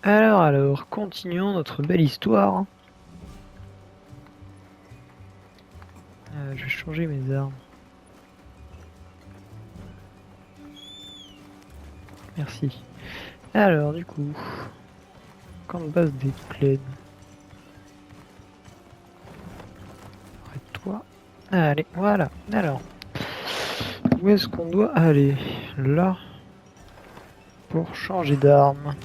Alors, continuons notre belle histoire. Je vais changer mes armes. Merci. Alors, du coup, camp de base des plaines. Arrête-toi. Allez, voilà. Alors, où est-ce qu'on doit aller? Là, pour changer d'arme.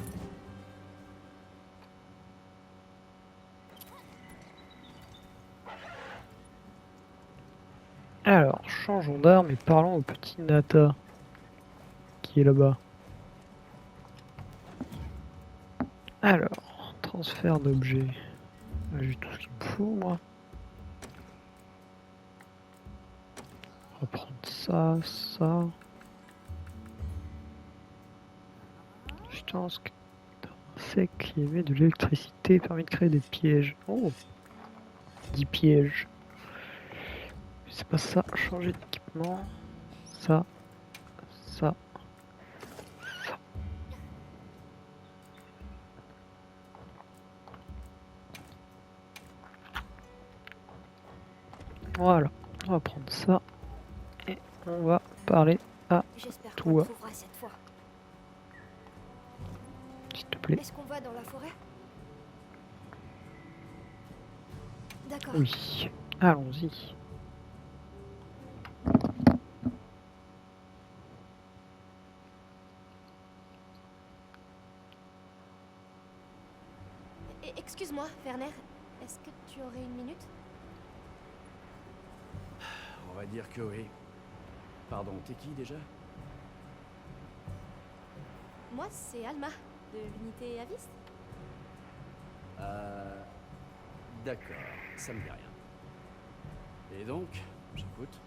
Alors, changeons d'arme et parlons au petit Nata qui est là-bas. Alors, transfert d'objets. J'ai tout ce qu'il me faut, moi. On va prendre ça, ça. Je pense que sec qui émet de l'électricité permet de créer des pièges. Oh, 10 pièges. C'est pas ça, changer d'équipement. Ça, ça, ça. Voilà, on va prendre ça et on va parler à toi, s'il te plaît. Est-ce qu'on va dans la forêt? D'accord. Oui, allons-y. Excuse-moi, Werner. Est-ce que tu aurais une minute? On va dire que oui. Pardon, t'es qui déjà? Moi, c'est Alma, de l'unité Avis. D'accord, ça me dit rien. Et donc, j'écoute.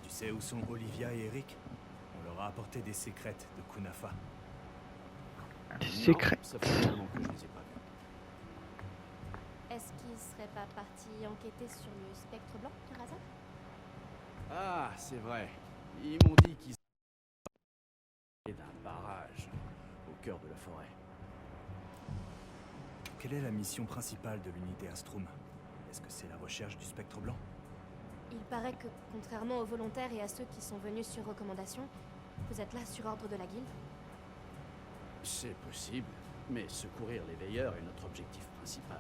Tu sais où sont Olivia et Eric? On leur a apporté des sécrètes de Kunafa. Des secrets. Ça fait un moment que je les ai pas vus. Est-ce qu'ils seraient pas partis enquêter sur le spectre blanc, par hasard? Ah, c'est vrai. Ils m'ont dit qu'ils étaient d'un barrage au cœur de la forêt. Quelle est la mission principale de l'unité Astrum? Est-ce que c'est la recherche du spectre blanc? Il paraît que, contrairement aux volontaires et à ceux qui sont venus sur recommandation, vous êtes là sur ordre de la guilde? C'est possible, mais secourir les veilleurs est notre objectif principal.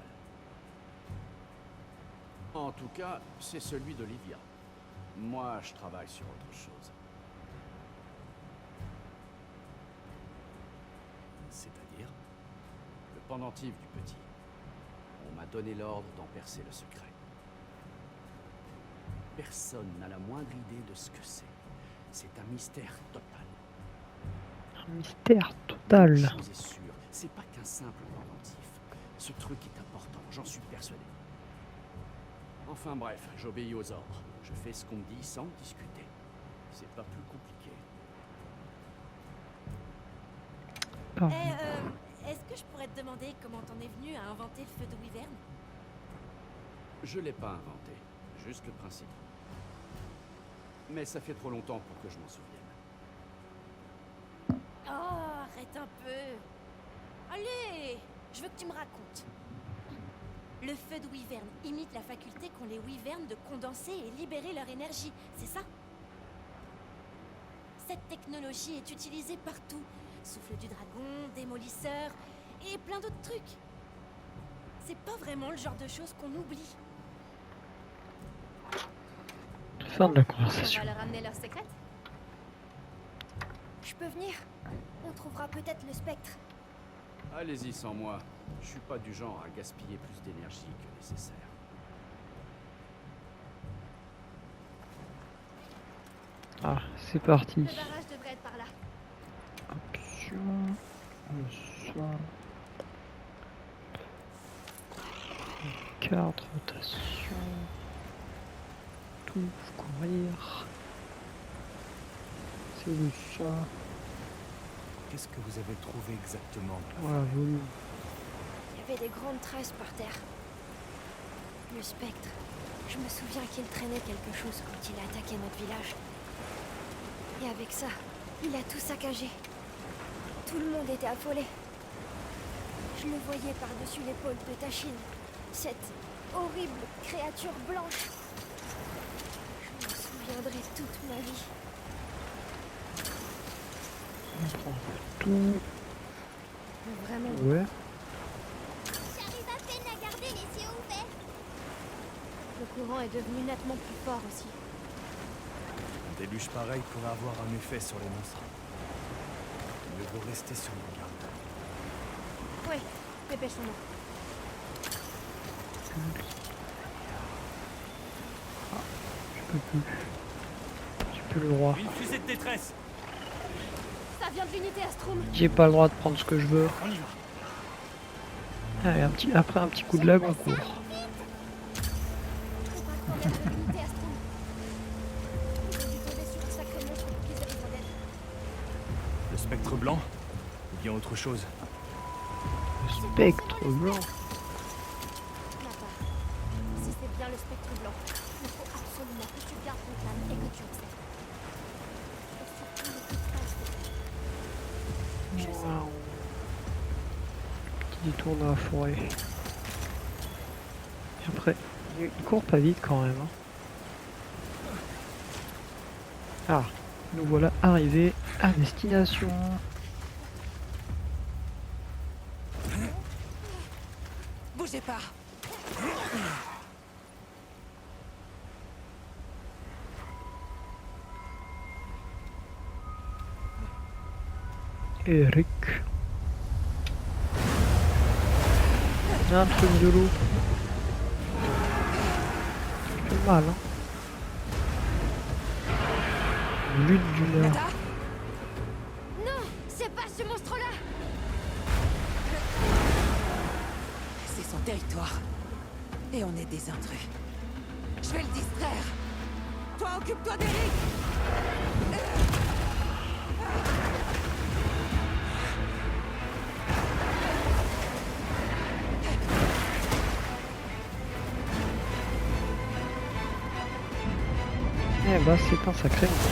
En tout cas, c'est celui d'Olivia. Moi, je travaille sur autre chose. C'est-à-dire? Le pendentif du petit. On m'a donné l'ordre d'en percer le secret. Personne n'a la moindre idée de ce que c'est. C'est un mystère total. Un mystère total. Une chose est sûre, c'est pas qu'un simple pendentif. Ce truc est important, j'en suis persuadé. Enfin bref, j'obéis aux ordres. Je fais ce qu'on me dit sans discuter. C'est pas plus compliqué. Est-ce que je pourrais te demander comment t'en es venu à inventer le feu de Wyvern? Je l'ai pas inventé, juste le principe. Mais ça fait trop longtemps pour que je m'en souvienne. Oh, arrête un peu. Allez, je veux que tu me racontes. Le feu de Wyvern imite la faculté qu'ont les Wyverns de condenser et libérer leur énergie, c'est ça? Cette technologie est utilisée partout. Souffle du dragon, démolisseur et plein d'autres trucs. C'est pas vraiment le genre de choses qu'on oublie. Fin de la On conversation. va leur amener leur secret? Je peux venir? On trouvera peut-être le spectre. Allez-y sans moi. Je suis pas du genre à gaspiller plus d'énergie que nécessaire. Ah, c'est parti. Le barrage devrait être par là. Option. Ça. Carte, rotation. Tout, courir. C'est le ça. Qu'est-ce que vous avez trouvé exactement? Voilà, volume. Il y avait des grandes traces par terre. Le spectre. Je me souviens qu'il traînait quelque chose quand il a attaqué notre village. Et avec ça, il a tout saccagé. Tout le monde était affolé. Je le voyais par-dessus l'épaule de Tachine. Cette horrible créature blanche. Je m'en souviendrai toute ma vie. On prend tout. Mais vraiment, Ouais. J'arrive à peine à garder les yeux ouverts. le courant est devenu nettement plus fort aussi. Un déluge pareil pourrait avoir un effet sur les monstres. Il vaut rester sur nos gardes. Oui, dépêchons-nous. Je peux plus. J'ai plus le droit. Une fusée de détresse. Ça vient de l'unité Astrum. J'ai pas le droit de prendre ce que je veux. On y va. Allez, après un petit coup de lag, on court. Faut pas courir vers l'unité Astrum. Ils ont dû tomber sur un sacré monstre pour qu'ils aient besoin d'aide. Le spectre blanc ou bien autre chose? Le spectre blanc. Napa, si c'est bien le spectre blanc, il faut absolument que tu gardes ton calme et que tu observes. Et surtout, n'écoute pas ce que je sais. Waouh. Petit détour dans la forêt. Et après, il court pas vite quand même. Hein. Ah, nous voilà arrivés à destination. Bougez pas. Eric. Un truc de l'eau. Ça fait mal, hein. Lutte du Nord. Nada, Non, c'est pas ce monstre-là. c'est son territoire. Et on est des intrus. Je vais le distraire. Toi, occupe-toi d'Eric. Eh bah c'est un sacré monstre.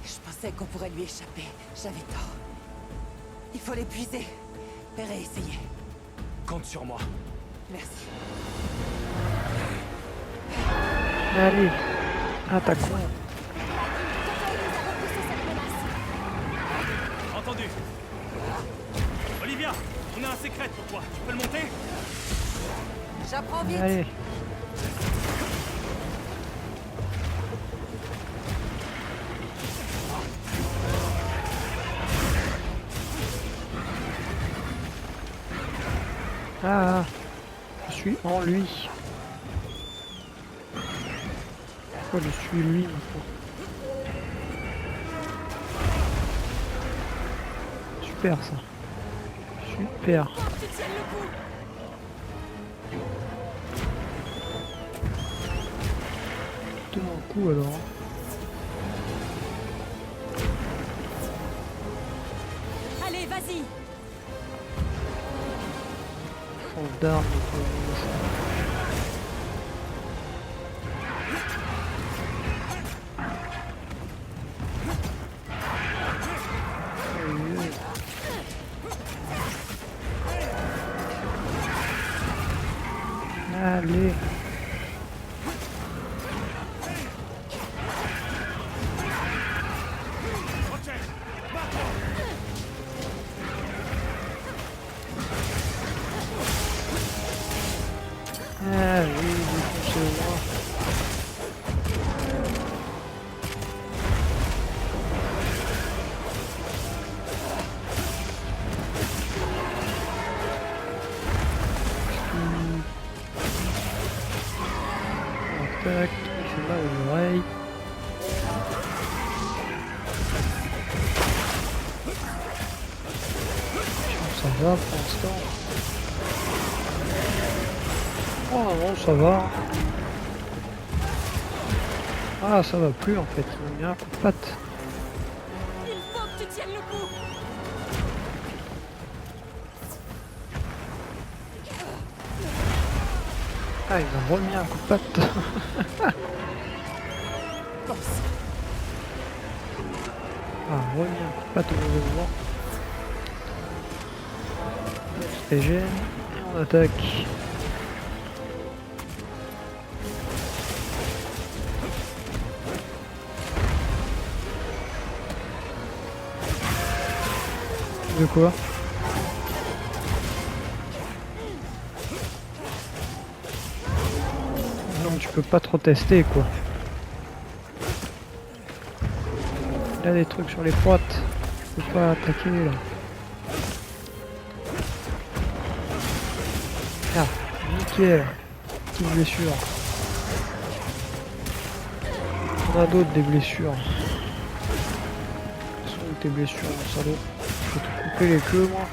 Je pensais qu'on pourrait lui échapper. J'avais tort. Il faut l'épuiser. Et réessayer. Compte sur moi. Merci. Allez, attaquons. Tokai nous a repoussé cette menace. Entendu. Olivia, on a un secret pour toi. Tu peux le monter? J'apprends vite. Allez. Ah, je suis en lui. Pourquoi je suis lui maintenant? Super ça. Super. Faut que tu tiennes le coup. Tout mon coup alors. Allez, vas-y. Change d'arme. Allez. Ah oui, défoncez-moi. Tac, il fait mal aux oreilles. ça va pour l'instant. Oh non, ça va. Ah, ça va plus en fait, il m'a mis un coup de patte. Il faut que tu tiennes le coup. Ah, il m'a remis un coup de patte. Ah, remis un coup de patte au mauvais moment. On se régène et on attaque. De quoi? Non, tu peux pas trop tester quoi. Il y a des trucs sur les poites. Je peux pas attaquer là. Ah, nickel. Petite blessure. On a d'autres des blessures. Quelles sont tes blessures, mon salaud? Je vais te couper les queues moi.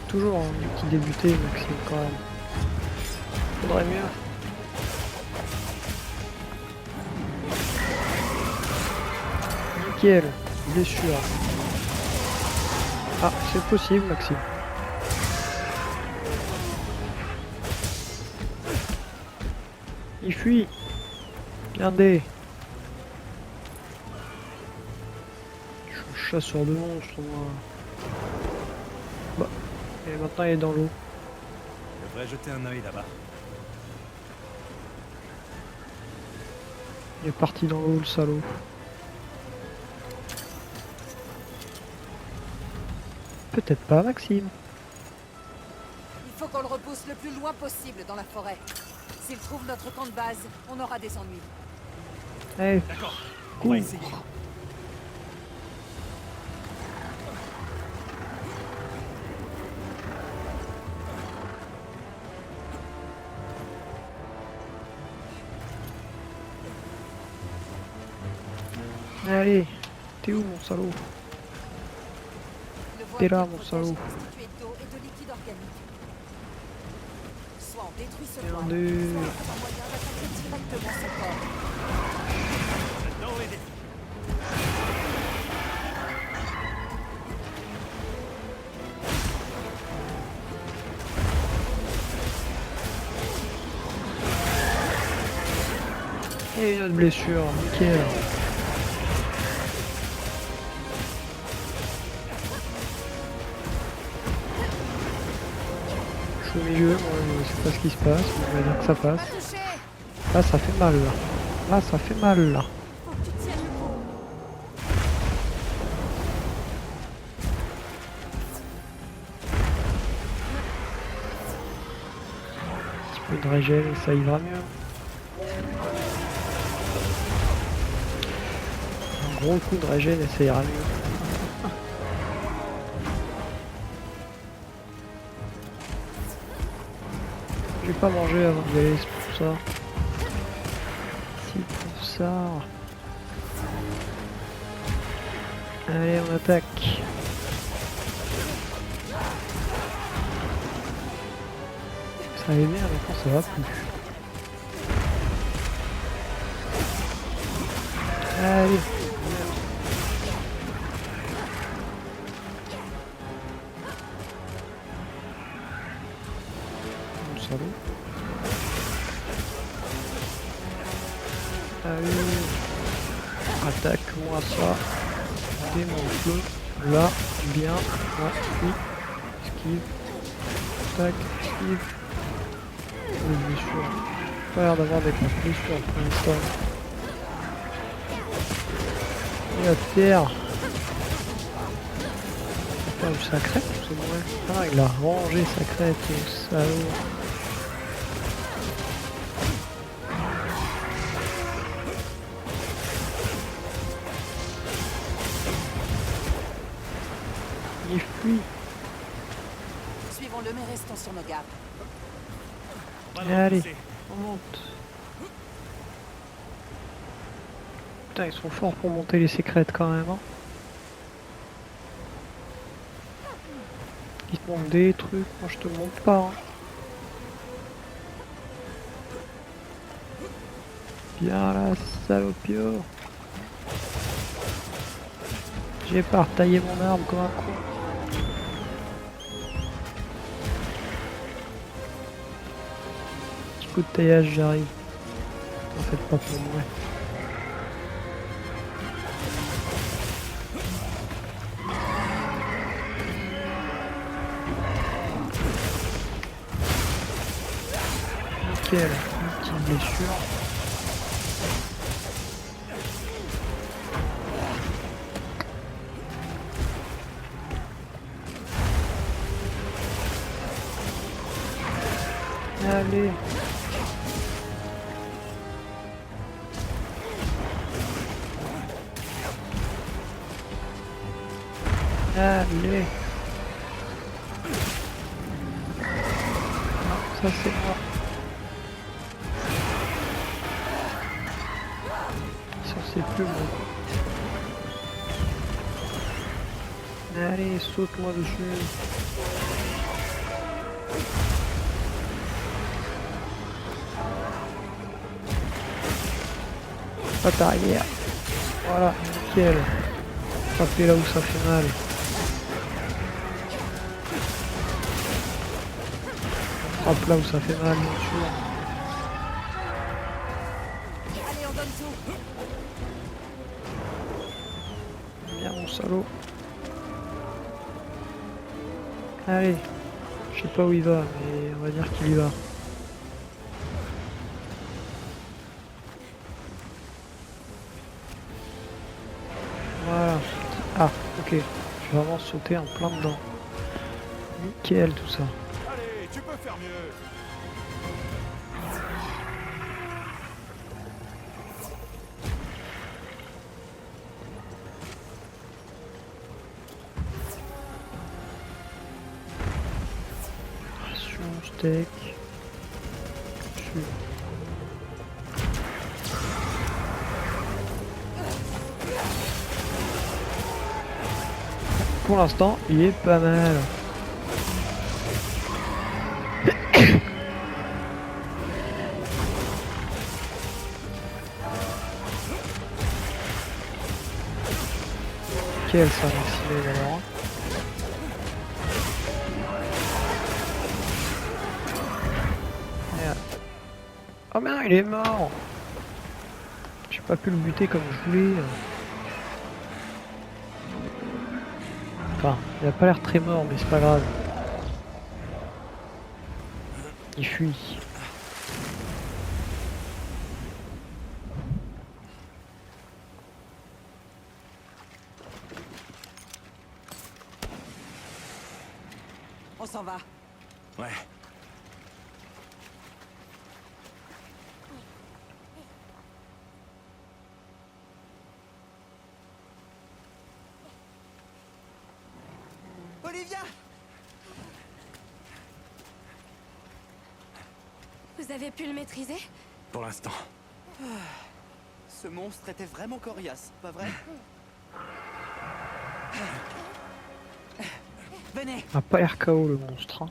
Toujours un petit débuté, Maxime quand même. Faudrait mieux. Nickel, blessure. Ah, c'est possible, Maxime. Il fuit. Regardez. Je suis chasseur de monstres, moi. Bah. Et maintenant, il est dans l'eau. Je devrais jeter un œil là-bas. Il est parti dans l'eau, le salaud. Peut-être pas, Maxime. Il faut qu'on le repousse le plus loin possible dans la forêt. S'il trouve notre camp de base, on aura des ennuis. Eh, D'accord, on cours. va essayer. Allez, t'es où, mon salaud? Le T'es voile là, qui mon protège salaud. est constitué d'eau et de liquide organique. Soit on détruit ce Bien voile, vu. soit on trouve un moyen d'attaquer directement son corps. J'adore les défis. Et une autre blessure, nickel. Je suis au milieu, moi je sais pas ce qui se passe, mais on va dire que ça passe. Pas touché. Là ça fait mal là. Là ça fait mal là. Faut que tu tiennes le coup. Un petit peu de régène et ça ira mieux. Un gros coup de régène et ça ira mieux. J'ai pas mangé avant d'y aller, c'est pour ça. C'est pour ça. Allez, on attaque. Ça allait bien, maintenant ça va plus. Allez. Mon salaud. Allez. Attaque-moi ça. Démonte-le. Là, bien. Là, oui. Esquive. Tac, esquive. Les blessures. Pas l'air d'avoir des grosses blessures pour l'instant. Et la terre. La terre du sacré, c'est vrai. Ah, il a rangé sa crête, le salaud. Il fuit. Suivons-le, mais restons sur nos gardes. On va le Allez. repousser. On monte. Putain, ils sont forts pour monter les secrètes quand même. Hein. Ils te montrent des trucs, moi je te montre pas. Hein. Viens là, salopio. J'ai pas retaillé mon arme comme un con. Petit coup de taillage, j'arrive. En fait, pas pour moi. Nickel, une petite blessure. Allez. Allez. Non, ça c'est moi. Censé plus moi. Allez, saute-moi dessus. Patte arrière. Voilà, nickel. Frapper là où ça fait mal. Frappe là où ça fait mal, bien sûr. Allez, on donne tout. Bien mon salaud. Allez. Je sais pas où il va, mais on va dire qu'il y va. Voilà. Ah, ok. Je vais vraiment sauter en plein dedans. Nickel tout ça. Allez, tu peux faire mieux. Ration, steak. Sur. Pour l'instant, il est pas mal. Quel ça maximé alors. Merde. Oh merde, il est mort. J'ai pas pu le buter comme je voulais. Enfin, il a pas l'air très mort, mais c'est pas grave. Il fuit. On s'en va. Ouais. Olivia! Vous avez pu le maîtriser? Pour l'instant. Ce monstre était vraiment coriace, pas vrai? Venez! Il a pas l'air KO le monstre. Hein.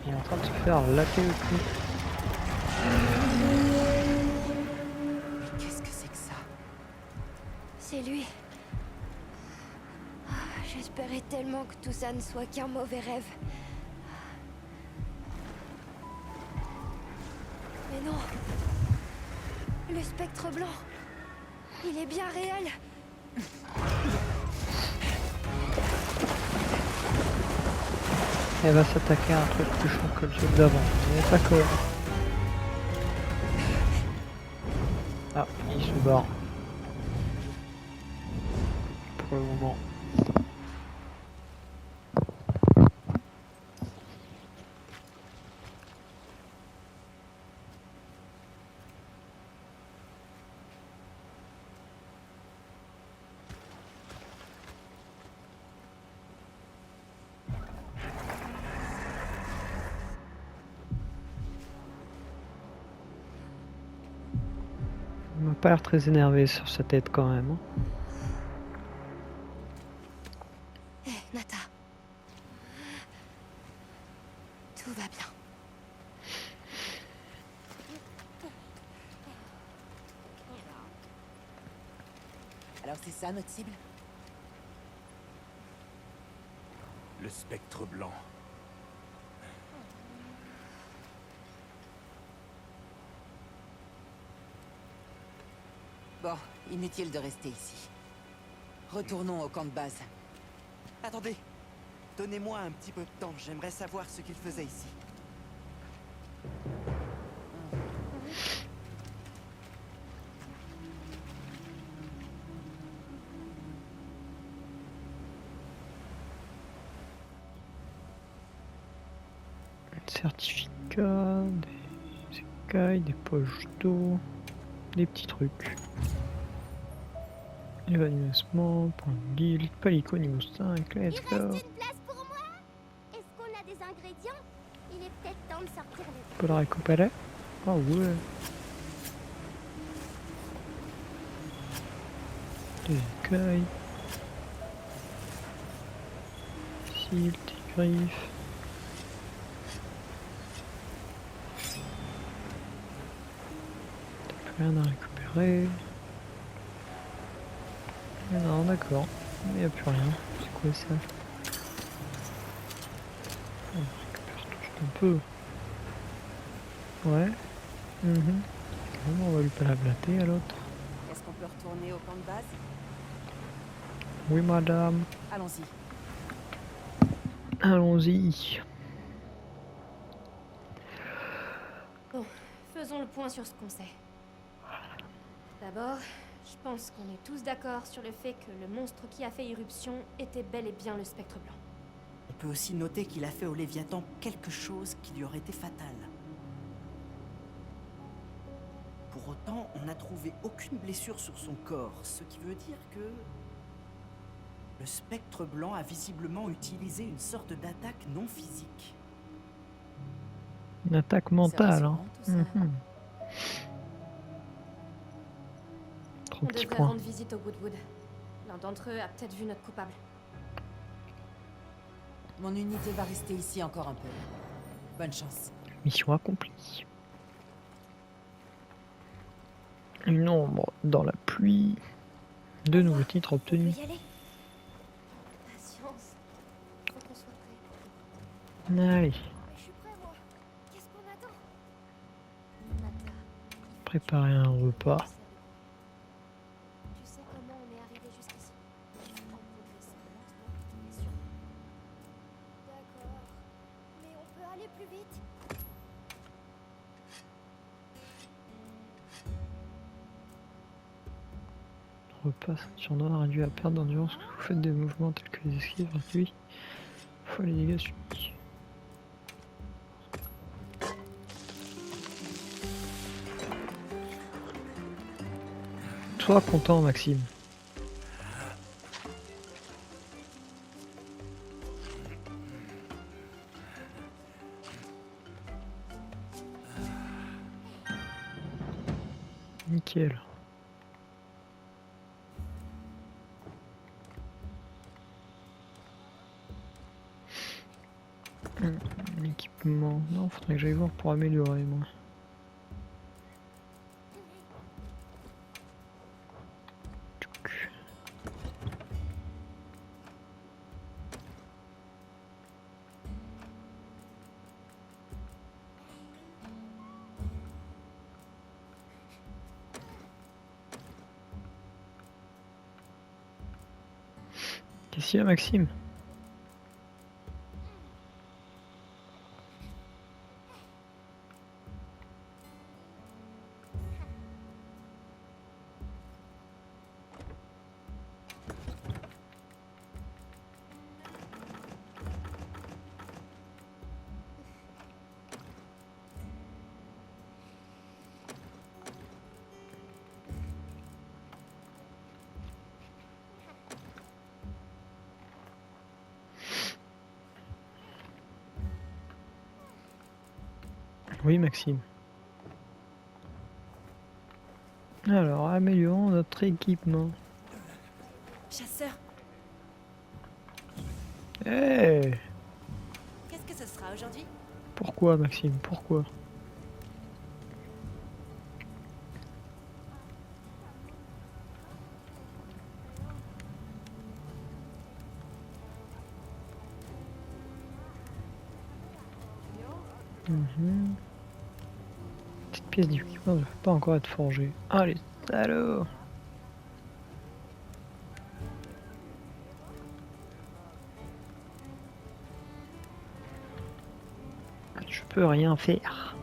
Il est en train de se faire latter le cul. Mais qu'est-ce que c'est que ça? C'est lui. Ah, j'espérais tellement que tout ça ne soit qu'un mauvais rêve. Mais non. Le spectre blanc. Il est bien réel. Elle va s'attaquer à un truc plus chaud que le truc d'avant. Mais pas comme. Ah, il se barre. Pour le moment. Il m'a pas l'air très énervé sur sa tête quand même. Hein. Hé, Nata. Tout va bien. Alors c'est ça notre cible? Le spectre blanc. Bon, inutile de rester ici. Retournons au camp de base. Attendez. Donnez-moi un petit peu de temps. J'aimerais savoir ce qu'il faisait ici. Certificat, des écailles, des poches d'eau, des petits trucs. Évanouissement, point de guild, palico niveau 5, let's go. Une place pour moi? Est-ce qu'on a des ingrédients? Il est peut-être temps de sortir les... Peut le récupérer? Ah ouais. Des écailles. Cils, des griffes. T'as plus rien à récupérer. Non, d'accord. Il n'y a plus rien. C'est quoi ça? On récupère tout ce qu'on peut. Ouais. Bon, on va lui pas la blatter à l'autre. Est-ce qu'on peut retourner au camp de base? Oui, madame. Allons-y. Allons-y. Bon, faisons le point sur ce qu'on sait. D'abord, je pense qu'on est tous d'accord sur le fait que le monstre qui a fait irruption était bel et bien le spectre blanc. On peut aussi noter qu'il a fait au Léviathan quelque chose qui lui aurait été fatal. Pour autant, on n'a trouvé aucune blessure sur son corps, ce qui veut dire que... le spectre blanc a visiblement utilisé une sorte d'attaque non physique. Une attaque C'est mentale. Hein. rassurant, tout ça. Trop On petits devrait points. rendre visite au Woodwood. L'un d'entre eux a peut-être vu notre coupable. Mon unité va rester ici encore un peu. Bonne chance. Mission accomplie. Une ombre dans la pluie. Deux nouveaux titres On peut obtenus. y aller. Patience. Faut qu'on soit prêt. Allez, Je suis prêt, moi. Qu'est-ce qu'on attend? Nata, préparer un repas. tu sais comment on est arrivé jusqu'ici? En progressant lentement, mais sûrement. D'accord. Mais on peut aller plus vite? Repas ceinture noire réduit à perte d'endurance quand vous faites des mouvements tels que les esquives réduits. Fois les dégâts subis. Sois content, Maxime. Nickel. L'équipement. Non, faudrait que j'aille voir pour améliorer, moi. Tchouk. Qu'est-ce qu'il y a, Maxime? Oui, Maxime. Alors, améliorons notre équipement. Chasseur, Eh, qu'est-ce que ce sera aujourd'hui? pourquoi, Maxime? Pourquoi? Mhm. Petite pièce d'équipement ne peut pas encore être forgée. Ah, les salauds! Je peux rien faire.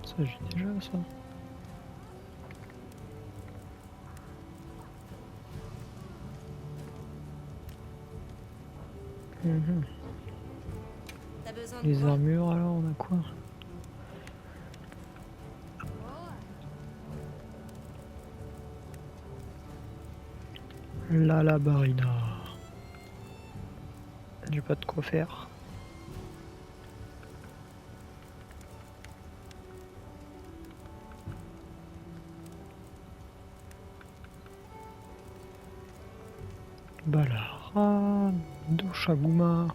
Ça, j'ai déjà ça. Mhm. T'as besoin de Les quoi? armures, alors, on a quoi? La barina. J'ai pas de quoi faire. Balara, Doshaguma,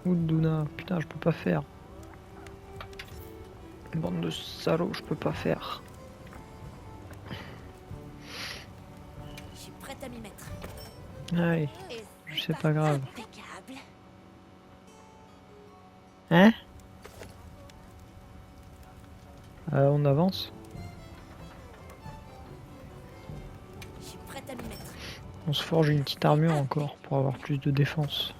Uduna. Putain, je peux pas faire. Bande de salauds, je peux pas faire. Je suis prête à m'y mettre. Allez, Et c'est pas grave. impeccable. Hein? On avance. Je suis prête à m'y mettre. On se forge une petite armure encore pour avoir plus de défense.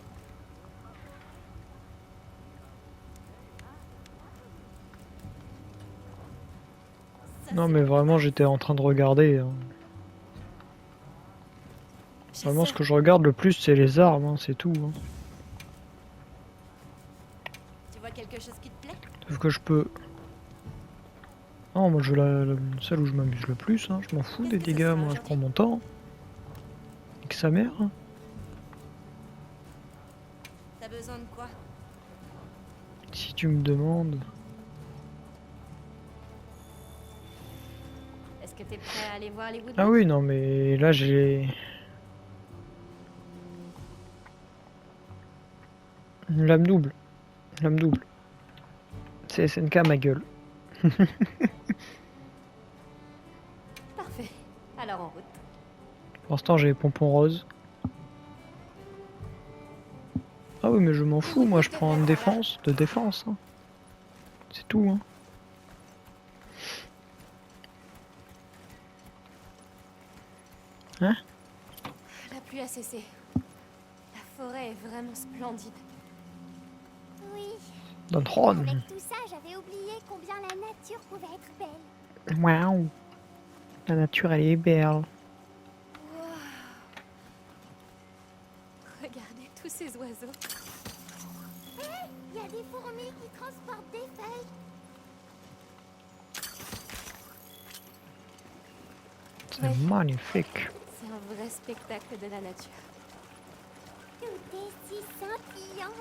Ça, Non c'est mais la vraiment j'étais en train de regarder. Hein. Vraiment ce que je regarde le plus c'est les armes, hein, c'est tout. Hein. Tu vois quelque chose qui te plaît? Sauf que je peux... Non moi je celle où je m'amuse le plus, hein. Je m'en fous des Qu'est-ce que ce dégâts, sera moi je aujourd'hui? prends mon temps. Et que sa mère. Hein. T'as besoin de quoi? Si tu me demandes... Est-ce que t'es prêt à aller voir les Woodlands? Ah oui non mais là j'ai... Une lame double. Une lame double. C'est SNK ma gueule. Parfait. Alors en route. Pour l'instant j'ai les pompons roses. Ah oui mais je m'en fous, moi je prends une défense, de défense. Hein. C'est tout. Hein. Hein? La pluie a cessé. La forêt est vraiment splendide. Oui. Don Juan. Avec tout ça, j'avais oublié combien la nature pouvait être belle. Waouh. La nature elle est belle. Wow. Regardez tous ces oiseaux. Il y a des fourmis qui transportent des feuilles. C'est magnifique. C'est un vrai spectacle de la nature. Tout est si scintillant.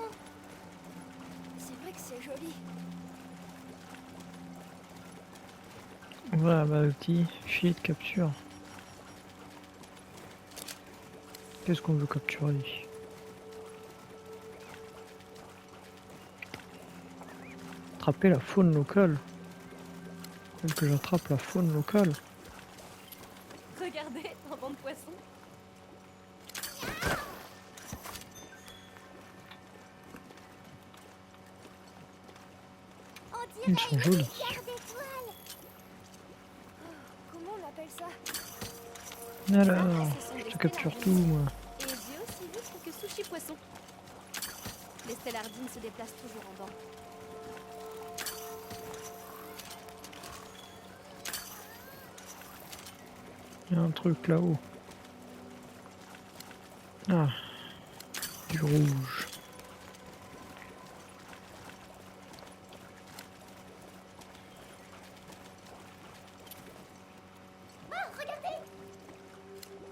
C'est vrai que c'est joli. Voilà bah petit filet de capture. Qu'est-ce qu'on veut capturer? Attraper la faune locale. Faut que j'attrape la faune locale. Regardez, un banc de poissons. On Ils dirait sont une jolis. rivière d'étoiles. Comment on appelle ça? Alors, je te capture tout moi. Et j'ai aussi vu quelques sushis poissons. Les stellardines se déplacent toujours en banc. Il y a un truc là-haut. Ah, du rouge.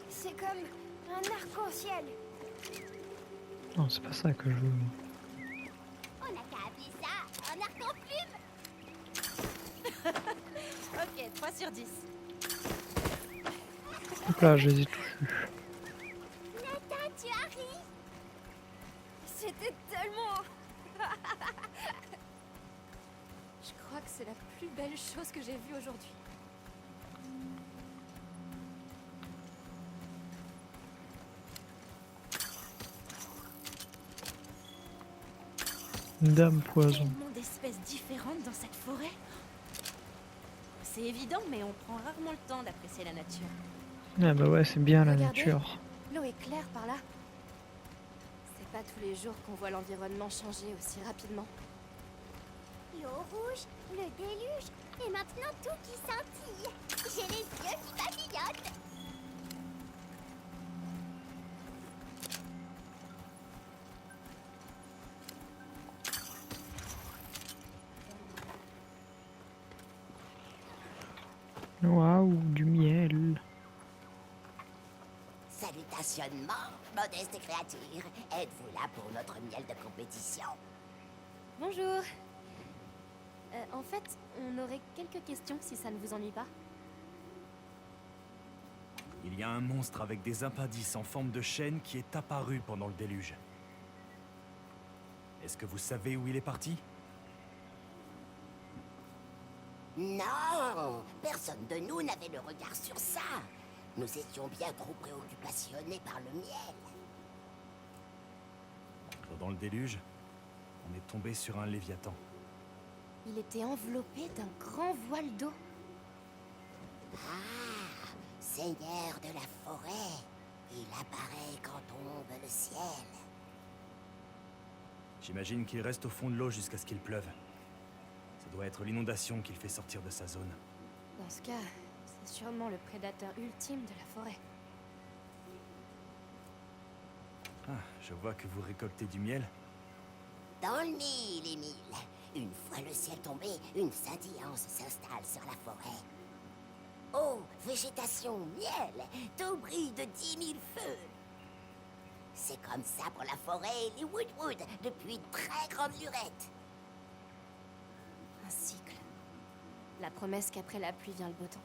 C'est comme un arc-en-ciel. Non, c'est pas ça que je veux. un arc en plume. Ok, 3 sur 10. Donc là, je les ai tous eus. Nathan, tu as ri. C'était tellement... Je crois que c'est la plus belle chose que j'ai vue aujourd'hui. Dame poison. Tellement d'espèces différentes dans cette forêt. C'est évident, mais on prend rarement le temps d'apprécier la nature. Ah bah ouais, c'est bien la Regardez. nature. L'eau est claire par là. C'est pas tous les jours qu'on voit l'environnement changer aussi rapidement. L'eau rouge, le déluge, et maintenant tout qui scintille. J'ai les yeux qui papillonnent. Waouh, du miel. Salutationnement, modeste créature. Êtes-vous là pour notre miel de compétition? Bonjour. En fait, on aurait quelques questions si ça ne vous ennuie pas. Il y a un monstre avec des appendices en forme de chaîne qui est apparu pendant le déluge. Est-ce que vous savez où il est parti? Non, personne de nous n'avait le regard sur ça. Nous étions bien trop préoccupationnés par le miel. Pendant le déluge, on est tombé sur un léviathan. Il était enveloppé d'un grand voile d'eau. Ah, seigneur de la forêt, il apparaît quand tombe le ciel. J'imagine qu'il reste au fond de l'eau jusqu'à ce qu'il pleuve. Ça doit être l'inondation qui le fait sortir de sa zone. Dans ce cas, c'est sûrement le prédateur ultime de la forêt. Ah, je vois que vous récoltez du miel. Dans le mille et mille, une fois le ciel tombé, une scintillance s'installe sur la forêt. Eau, végétation, miel, tout brille de 10 000 feux. C'est comme ça pour la forêt et les Woodwood depuis de très grande lurette. Un cycle. La promesse qu'après la pluie vient le beau temps.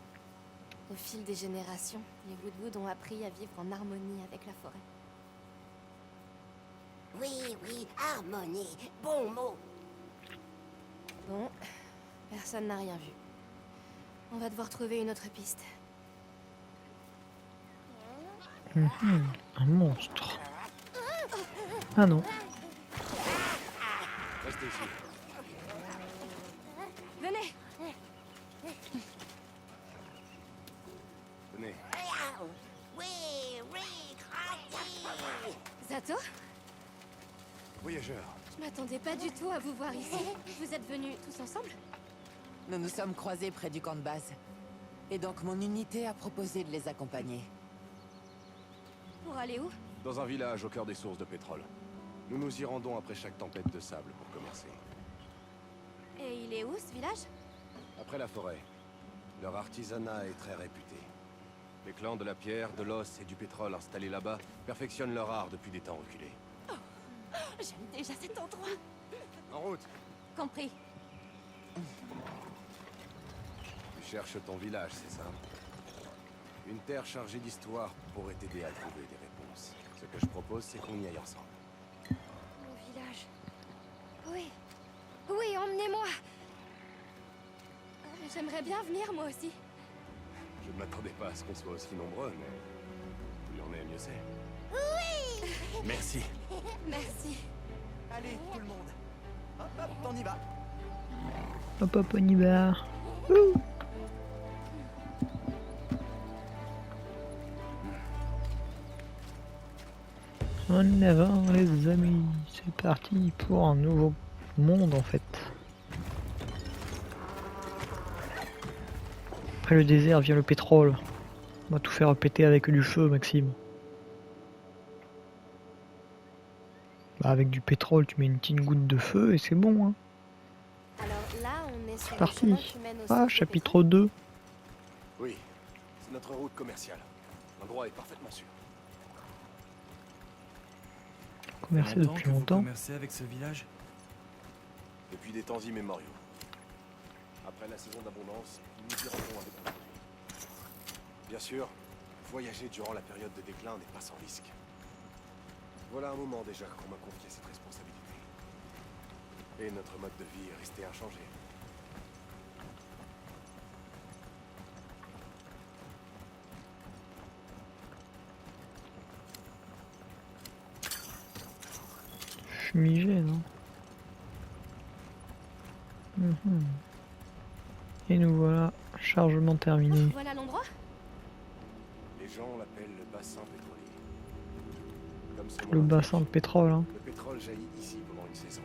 Au fil des générations, les Woodwood ont appris à vivre en harmonie avec la forêt. Oui, oui, harmonie, bon mot. Bon, personne n'a rien vu. On va devoir trouver une autre piste. Un monstre. Ah non. Restez ici. Venez! Tenez. Miaou. Oui, oui, grandi. Zato? Voyageurs. Je m'attendais pas du tout à vous voir ici. Vous êtes venus tous ensemble? Nous nous sommes croisés près du camp de base. Et donc mon unité a proposé de les accompagner. Pour aller où? Dans un village au cœur des sources de pétrole. Nous nous y rendons après chaque tempête de sable pour commercer. Et il est où, ce village? Après la forêt, leur artisanat est très réputé. Les clans de la pierre, de l'os et du pétrole installés là-bas perfectionnent leur art depuis des temps reculés. J'aime déjà cet endroit. En route! Compris. Tu cherches ton village, c'est ça? Une terre chargée d'histoire pourrait t'aider à trouver des réponses. Ce que je propose, c'est qu'on y aille ensemble. Mon village. Oui. Oui, emmenez-moi. J'aimerais bien venir, moi aussi. Je ne m'attendais pas à ce qu'on soit aussi nombreux, mais plus on est, mieux c'est. Merci. Merci. Allez, tout le monde. Hop, hop, on y va. Hop hop, on y va. Ouh. En avant les amis, c'est parti pour un nouveau monde en fait. Après le désert vient le pétrole. On va tout faire péter avec du feu, Maxime. Bah avec du pétrole, tu mets une petite goutte de feu et c'est bon. Hein. Alors là, on est sur le Parti. chemin qui mène au Ah, centre de chapitre 2. Oui, c'est notre route commerciale. L'endroit est parfaitement sûr. Commercer Longtemps depuis que vous longtemps. commercez avec ce village? Depuis depuis des temps immémoriaux. Après la saison d'abondance, nous y rendons avec un produit. Bien sûr, voyager durant la période de déclin n'est pas sans risque. Voilà un moment déjà qu'on m'a confié cette responsabilité. Et notre mode de vie est resté inchangé. Fumigène, hein. Mhm. Et nous voilà, chargement terminé. Voilà l'endroit? Les gens l'appellent le bassin pétrolier. Comme son nom Le l'indique, bassin de pétrole, hein. le pétrole jaillit ici pendant une saison,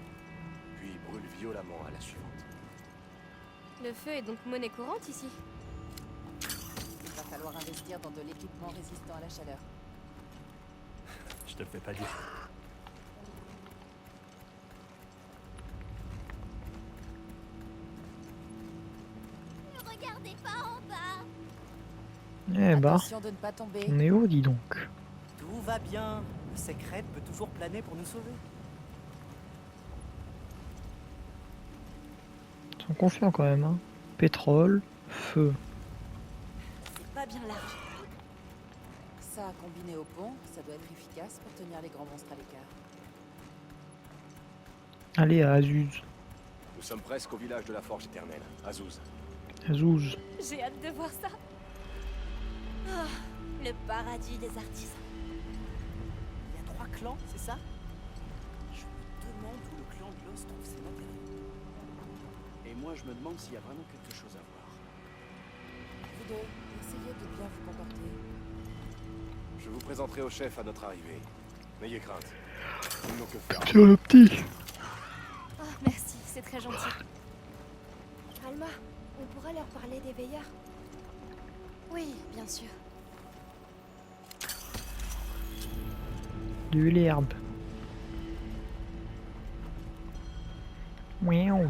puis brûle violemment à la suivante. Le feu est donc monnaie courante ici. Il va falloir investir dans de l'équipement résistant à la chaleur. Je te le fais pas dire. Ne regardez pas en bas. Eh bah, Attention de ne pas tomber. on est haut, dis donc. Tout va bien. Le Secret peut toujours planer pour nous sauver. Ils sont confiants quand même, hein. Pétrole, feu. C'est pas bien large. Ça, combiné au pont, ça doit être efficace pour tenir les grands monstres à l'écart. Allez à Azuz. Nous sommes presque au village de la Forge éternelle, Azuz. Azuz. J'ai hâte de voir ça. Ah, le paradis des artisans. Il y a 3 clans, c'est ça? Je me demande où le clan de l'os trouve ses matériaux. Et moi, je me demande s'il y a vraiment quelque chose à voir. Vous deux, essayez de bien vous comporter. Je vous présenterai au chef à notre arrivée. N'ayez crainte. Nous n'avons que faire. Sur le petit. Oh, merci, c'est très gentil. Alma, on pourra leur parler des veilleurs? Oui, bien sûr. De l'herbe. Miaou.